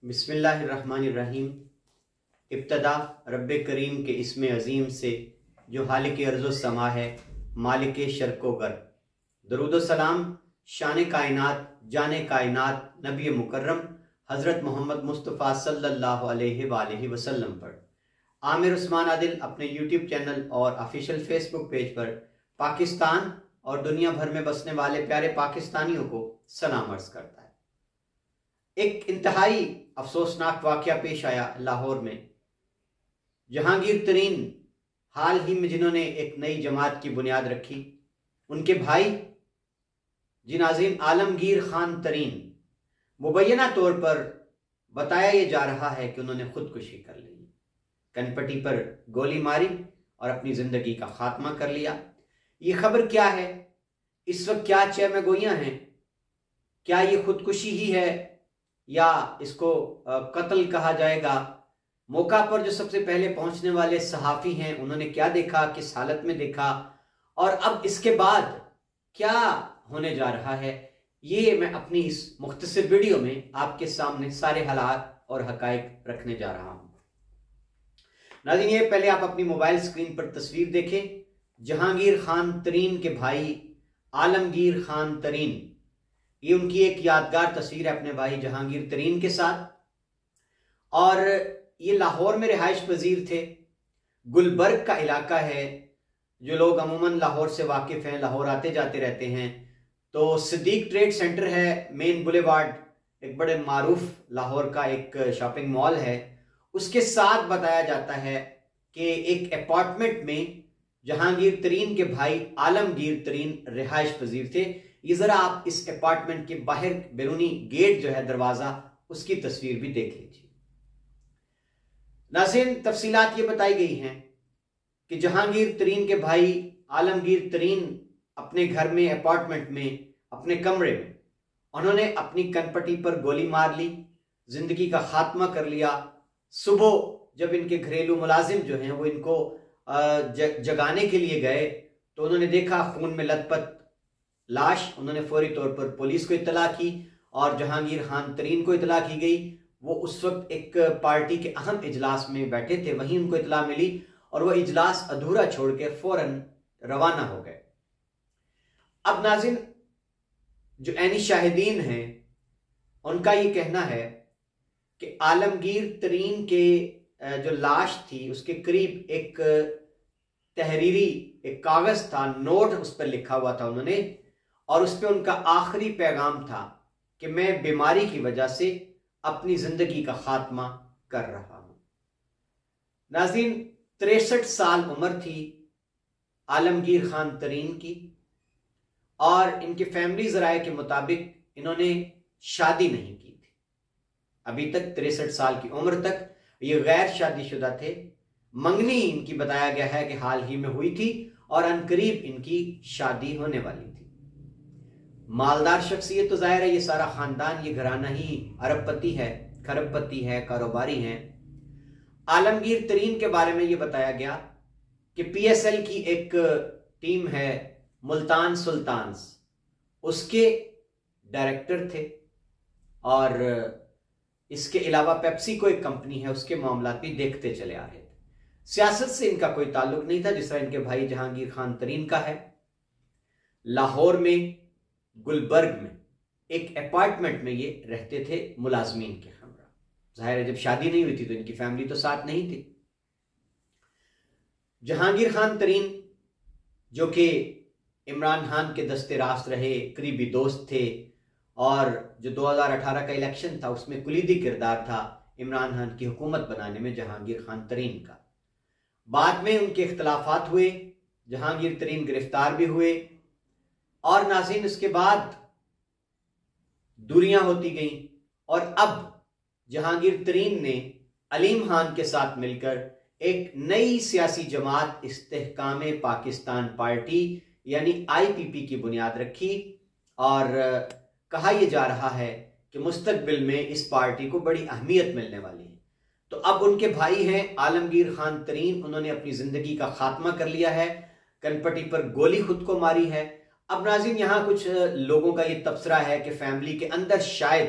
बिस्मिल्लाहिर्रहमानिर्रहीम। इब्तदा रब्बे करीम के इस्म अज़ीम से जो हालिक अर्ज़ो समा है, मालिक शर्को गर। दरूद सलाम शान कायनात जाने कायनात नबी मुकर्रम हज़रत मोहम्मद मुस्तफ़ा सल्लल्लाहु अलैहि वसल्लम पर। आमिर उस्मान आदिल अपने यूट्यूब चैनल और ऑफिशियल फेसबुक पेज पर पाकिस्तान और दुनिया भर में बसने वाले प्यारे पाकिस्तानियों को सलाम अर्ज़ करता है। एक इंतहाई अफसोसनाक वाक़या पेश आया लाहौर में। जहांगीर तरीन हाल ही में जिन्होंने एक नई जमात की बुनियाद रखी, उनके भाई जिन अजीम आलमगीर खान तरीन मुबैना तौर पर बताया यह जा रहा है कि उन्होंने खुदकुशी कर ली, कनपट्टी पर गोली मारी और अपनी जिंदगी का खात्मा कर लिया। ये खबर क्या है, इस वक्त क्या चैम गोइयां हैं? क्या ये खुदकुशी ही है या इसको कत्ल कहा जाएगा? मौका पर जो सबसे पहले पहुंचने वाले सहाफ़ी हैं, उन्होंने क्या देखा, किस हालत में देखा, और अब इसके बाद क्या होने जा रहा है, ये मैं अपनी इस मुख्तसर वीडियो में आपके सामने सारे हालात और हकायक रखने जा रहा हूं। नाज़रीन, ये पहले आप अपनी मोबाइल स्क्रीन पर तस्वीर देखें। जहांगीर खान तरीन के भाई आलमगीर खान तरीन, ये उनकी एक यादगार तस्वीर है अपने भाई जहांगीर तरीन के साथ। और ये लाहौर में रिहाइश पजीर थे। गुलबर्ग का इलाका है, जो लोग अमूमन लाहौर से वाकिफ हैं, लाहौर आते जाते रहते हैं, तो सिद्दीक ट्रेड सेंटर है, मेन बुलेवार्ड, एक बड़े मारूफ लाहौर का एक शॉपिंग मॉल है। उसके साथ बताया जाता है कि एक अपार्टमेंट में जहांगीर तरीन के भाई आलमगीर तरीन रिहाइश पजीर थे। ये जरा आप इस अपार्टमेंट के बाहर बैरूनी गेट जो है, दरवाजा, उसकी तस्वीर भी देख लीजिए। नाज़रीन, तफसीलात ये बताई गई हैं कि जहांगीर तरीन के भाई आलमगीर तरीन अपने घर में, अपार्टमेंट में, अपने कमरे में, उन्होंने अपनी कनपट्टी पर गोली मार ली, जिंदगी का खात्मा कर लिया। सुबह जब इनके घरेलू मुलाजिम जो हैं वो इनको जगाने के लिए गए तो उन्होंने देखा खून में लथपथ लाश। उन्होंने फौरी तौर पर पुलिस को इत्तला की और जहांगीर खान तरीन को इत्तला की गई। वो उस वक्त एक पार्टी के अहम इजलास में बैठे थे, वहीं उनको इत्तला मिली और वो इजलास अधूरा छोड़ के फौरन रवाना हो गए। अब नाज़रीन, जो ऐनी शाहिदीन हैं, उनका ये कहना है कि आलमगीर तरीन के जो लाश थी उसके करीब एक तहरीरी एक कागज था, नोट उस पर लिखा हुआ था उन्होंने, और उस पर उनका आखिरी पैगाम था कि मैं बीमारी की वजह से अपनी जिंदगी का खात्मा कर रहा हूं। नाज़रीन, 63 साल उम्र थी आलमगीर खान तरीन की और इनके फैमिली ज़राए के मुताबिक इन्होंने शादी नहीं की थी अभी तक। 63 साल की उम्र तक ये गैर शादीशुदा थे। मंगनी इनकी बताया गया है कि हाल ही में हुई थी और अनकरीब इनकी शादी होने वाली थी। मालदार शख्सियत तो जाहिर है, ये सारा खानदान, ये घराना ही अरबपति है, खरबपति है, कारोबारी हैं। आलमगीर तरीन के बारे में ये बताया गया कि PSL की एक टीम है मुल्तान सुल्तान्स, उसके डायरेक्टर थे और इसके अलावा पेप्सी को एक कंपनी है, उसके मामला भी देखते चले आ रहे थे। सियासत से इनका कोई ताल्लुक नहीं था, जिस तरह इनके भाई जहांगीर खान तरीन का है। लाहौर में गुलबर्ग में एक अपार्टमेंट में ये रहते थे मुलाजमीन के हमरा। जाहिर है, जब शादी नहीं हुई थी तो इनकी फैमिली तो साथ नहीं थी। जहांगीर खान तरीन, जो कि इमरान खान के दस्ते रास्त रहे, करीबी दोस्त थे, और जो 2018 का इलेक्शन था उसमें कुलीदी किरदार था इमरान खान की हुकूमत बनाने में जहांगीर खान तरीन का। बाद में उनके इख्तलाफात हुए, जहांगीर तरीन गिरफ्तार भी हुए और नाज़रीन उसके बाद दूरियां होती गईं और अब जहांगीर तरीन ने अलीम खान के साथ मिलकर एक नई सियासी जमात इस्तेहकाम पाकिस्तान पार्टी यानी IPP की बुनियाद रखी और कहा यह जा रहा है कि मुस्तकबिल में इस पार्टी को बड़ी अहमियत मिलने वाली है। तो अब उनके भाई हैं आलमगीर खान तरीन, उन्होंने अपनी जिंदगी का खात्मा कर लिया है, कनपट्टी पर गोली खुद को मारी है। अब नाज़रीन, यहाँ कुछ लोगों का ये तबसरा है कि फैमिली के अंदर शायद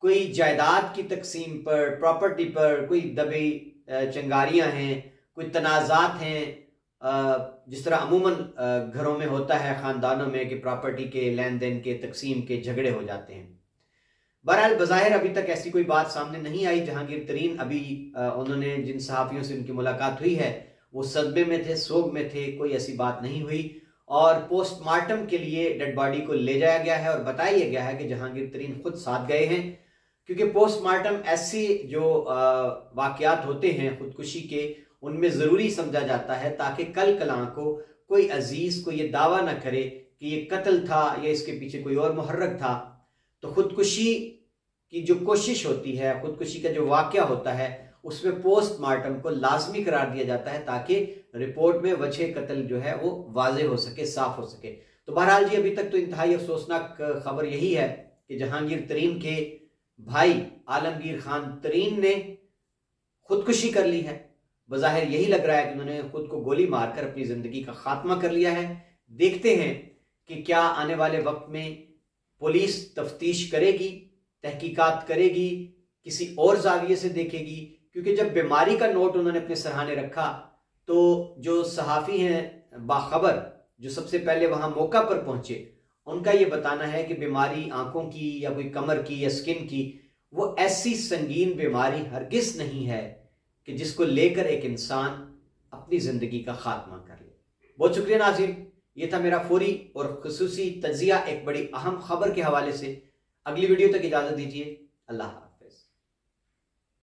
कोई जायदाद की तकसीम पर, प्रॉपर्टी पर कोई दबी चंगारियां हैं, कोई तनाज़ात हैं, जिस तरह अमूमन घरों में होता है, ख़ानदानों में, कि प्रॉपर्टी के लेन देन के, तकसीम के झगड़े हो जाते हैं। बहरहाल बज़ाहिर अभी तक ऐसी कोई बात सामने नहीं आई। जहांगीर तरीन अभी उन्होंने जिन सहाफ़ियों से उनकी मुलाकात हुई है वो सदमे में थे, सोग में थे, कोई ऐसी बात नहीं हुई। और पोस्टमार्टम के लिए डेड बॉडी को ले जाया गया है और बताया गया है कि जहांगीर तरीन खुद साथ गए हैं, क्योंकि पोस्टमार्टम ऐसे जो वाक़यात होते हैं खुदकुशी के, उनमें ज़रूरी समझा जाता है ताकि कल कलां को कोई अजीज़ को ये दावा ना करे कि ये कत्ल था या इसके पीछे कोई और मुहर्रक था। तो खुदकुशी की जो कोशिश होती है, खुदकुशी का जो वाक़या होता है, उसमें पोस्टमार्टम को लाजमी करार दिया जाता है ताकि रिपोर्ट में वजह कत्ल जो है वो वाज़ेह हो सके, साफ हो सके। तो बहरहाल जी, अभी तक तो इंतहाई अफसोसनाक खबर यही है कि जहांगीर तरीन के भाई आलमगीर खान तरीन ने खुदकुशी कर ली है। बज़ाहिर यही लग रहा है कि उन्होंने खुद को गोली मारकर अपनी जिंदगी का खात्मा कर लिया है। देखते हैं कि क्या आने वाले वक्त में पुलिस तफ्तीश करेगी, तहकीकात करेगी, किसी और जाविये से देखेगी, क्योंकि जब बीमारी का नोट उन्होंने अपने सरहाने रखा तो जो सहाफ़ी हैं बाखबर, जो सबसे पहले वहां मौका पर पहुंचे, उनका ये बताना है कि बीमारी आंखों की या कोई कमर की या स्किन की, वो ऐसी संगीन बीमारी हरगिज नहीं है कि जिसको लेकर एक इंसान अपनी जिंदगी का खात्मा कर ले। बहुत शुक्रिया नाज़रीन, ये था मेरा फौरी और खुसूसी तजिया एक बड़ी अहम खबर के हवाले से। अगली वीडियो तक इजाजत दीजिए। अल्लाह।